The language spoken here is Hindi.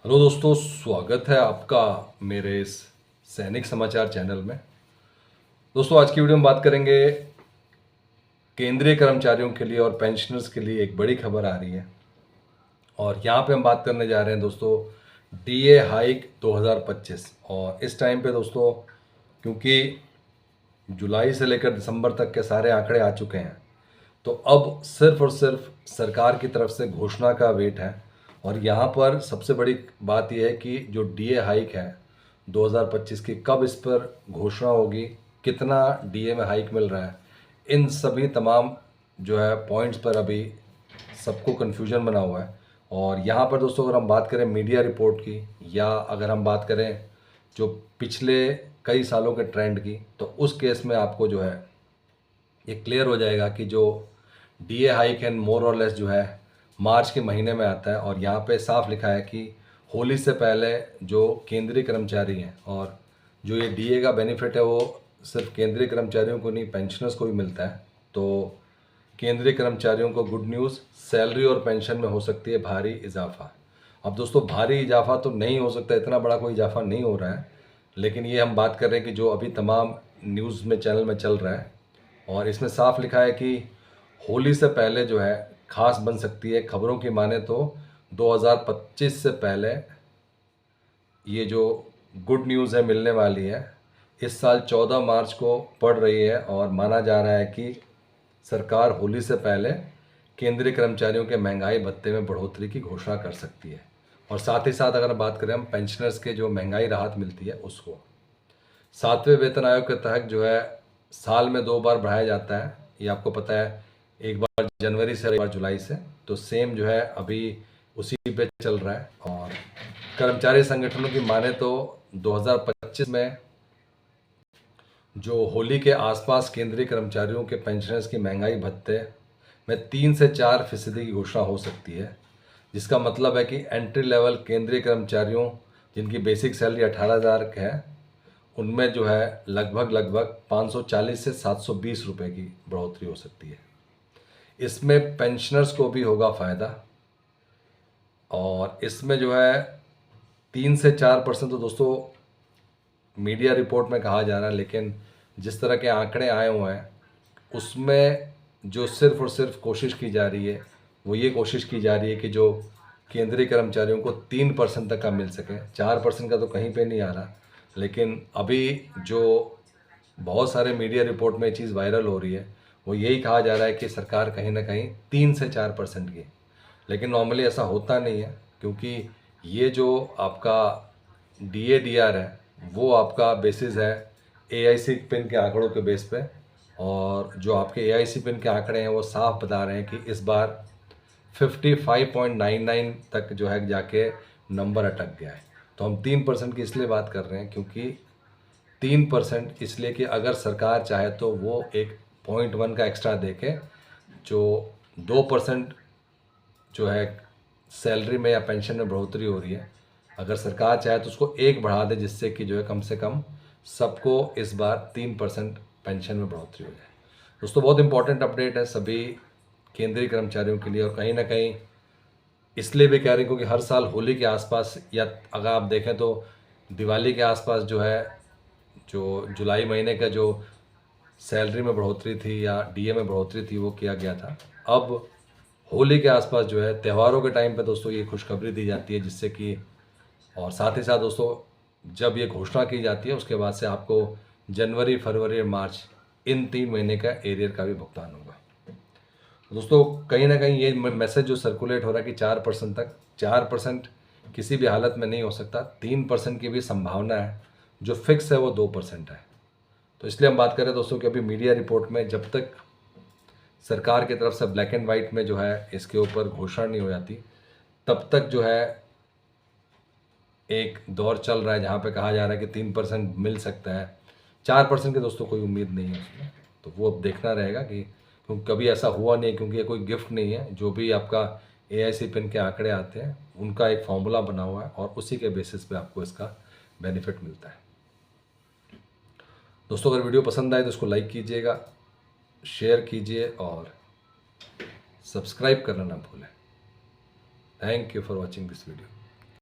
हेलो दोस्तों, स्वागत है आपका मेरे इस सैनिक समाचार चैनल में। दोस्तों, आज की वीडियो में बात करेंगे केंद्रीय कर्मचारियों के लिए और पेंशनर्स के लिए एक बड़ी खबर आ रही है। और यहाँ पे हम बात करने जा रहे हैं दोस्तों डीए हाइक 2025। और इस टाइम पे दोस्तों, क्योंकि जुलाई से लेकर दिसंबर तक के सारे आंकड़े आ चुके हैं, तो अब सिर्फ और सिर्फ सरकार की तरफ से घोषणा का वेट है। और यहाँ पर सबसे बड़ी बात यह है कि जो डीए हाइक है 2025 की, कब इस पर घोषणा होगी, कितना डीए में हाइक मिल रहा है, इन सभी तमाम जो है पॉइंट्स पर अभी सबको कन्फ्यूजन बना हुआ है। और यहाँ पर दोस्तों, अगर हम बात करें मीडिया रिपोर्ट की, या अगर हम बात करें जो पिछले कई सालों के ट्रेंड की, तो उस केस में आपको जो है ये क्लियर हो जाएगा कि जो डीए हाइक है मोर और लेस जो है मार्च के महीने में आता है। और यहाँ पे साफ लिखा है कि होली से पहले जो केंद्रीय कर्मचारी हैं, और जो ये डीए का बेनिफिट है वो सिर्फ केंद्रीय कर्मचारियों को नहीं, पेंशनर्स को भी मिलता है। तो केंद्रीय कर्मचारियों को गुड न्यूज़, सैलरी और पेंशन में हो सकती है भारी इजाफा। अब दोस्तों, भारी इजाफा तो नहीं हो सकता, इतना बड़ा कोई इजाफा नहीं हो रहा है, लेकिन ये हम बात कर रहे हैं कि जो अभी तमाम न्यूज़ में चैनल में चल रहा है। और इसमें साफ लिखा है कि होली से पहले जो है खास बन सकती है। खबरों की माने तो 2025 से पहले ये जो गुड न्यूज़ है मिलने वाली है, इस साल 14 मार्च को पड़ रही है। और माना जा रहा है कि सरकार होली से पहले केंद्रीय कर्मचारियों के महंगाई भत्ते में बढ़ोतरी की घोषणा कर सकती है। और साथ ही साथ अगर बात करें हम पेंशनर्स के जो महंगाई राहत मिलती है उसको, 7वें वेतन आयोग के तहत जो है साल में 2 बार बढ़ाया जाता है। ये आपको पता है, एक बार जनवरी से, एक बार जुलाई से। तो सेम जो है अभी उसी पे चल रहा है। और कर्मचारी संगठनों की माने तो 2025 में जो होली के आसपास केंद्रीय कर्मचारियों के पेंशनर्स की महंगाई भत्ते में 3 से 4% की घोषणा हो सकती है। जिसका मतलब है कि एंट्री लेवल केंद्रीय कर्मचारियों जिनकी बेसिक सैलरी 18,000 है, उनमें जो है लगभग 540 से 720 रुपये की बढ़ोतरी हो सकती है। इसमें पेंशनर्स को भी होगा फ़ायदा। और इसमें जो है 3 से 4% तो दोस्तों मीडिया रिपोर्ट में कहा जा रहा है, लेकिन जिस तरह के आंकड़े आए हुए हैं उसमें जो सिर्फ और सिर्फ कोशिश की जा रही है वो ये कोशिश की जा रही है कि जो केंद्रीय कर्मचारियों को 3% तक का मिल सके। 4% का तो कहीं पे नहीं आ रहा, लेकिन अभी जो बहुत सारे मीडिया रिपोर्ट में ये चीज़ वायरल हो रही है वो यही कहा जा रहा है कि सरकार कहीं ना कहीं 3 से 4% की। लेकिन नॉर्मली ऐसा होता नहीं है, क्योंकि ये जो आपका डीए डी आर है वो आपका बेसिस है एआईसी पिन के आंकड़ों के बेस पे। और जो आपके एआईसी पिन के आंकड़े हैं वो साफ बता रहे हैं कि इस बार 55.99 तक जो है जाके नंबर अटक गया है। तो हम 3% की इसलिए बात कर रहे हैं क्योंकि 3% इसलिए कि अगर सरकार चाहे तो वो एक 0.1 का एक्स्ट्रा देके जो 2% जो है सैलरी में या पेंशन में बढ़ोतरी हो रही है, अगर सरकार चाहे तो उसको एक बढ़ा दे, जिससे कि जो है कम से कम सबको इस बार 3% पेंशन में बढ़ोतरी हो जाए। दोस्तों, बहुत इंपॉर्टेंट अपडेट है सभी केंद्रीय कर्मचारियों के लिए। और कहीं ना कहीं इसलिए भी कह रही हूँ क्योंकि हर साल होली के आसपास, या अगर आप देखें तो दिवाली के आसपास जो है, जो जुलाई महीने का जो सैलरी में बढ़ोतरी थी या डीए में बढ़ोतरी थी वो किया गया था। अब होली के आसपास जो है त्योहारों के टाइम पे दोस्तों ये खुशखबरी दी जाती है, जिससे कि, और साथ ही साथ दोस्तों जब ये घोषणा की जाती है उसके बाद से आपको जनवरी, फरवरी और मार्च, इन 3 महीने का एरियर का भी भुगतान होगा। दोस्तों, कहीं ना कहीं ये मैसेज जो सर्कुलेट हो रहा है कि 4% तक, 4% किसी भी हालत में नहीं हो सकता। 3% की भी संभावना है, जो फिक्स है वो 2% है। तो इसलिए हम बात करें दोस्तों कि अभी मीडिया रिपोर्ट में जब तक सरकार की तरफ से ब्लैक एंड वाइट में जो है इसके ऊपर घोषणा नहीं हो जाती, तब तक जो है एक दौर चल रहा है जहाँ पे कहा जा रहा है कि 3% मिल सकता है। 4% की दोस्तों कोई उम्मीद नहीं है उसमें। तो वो अब देखना रहेगा कि, क्योंकि कभी ऐसा हुआ नहीं, क्योंकि ये कोई गिफ्ट नहीं है। जो भी आपका एआईसी पिन के आंकड़े आते हैं उनका एक फॉर्मूला बना हुआ है और उसी के बेसिस पे आपको इसका बेनिफिट मिलता है। दोस्तों, अगर वीडियो पसंद आए तो इसको लाइक कीजिएगा, शेयर कीजिए और सब्सक्राइब करना ना भूलें। Thank you for watching this video.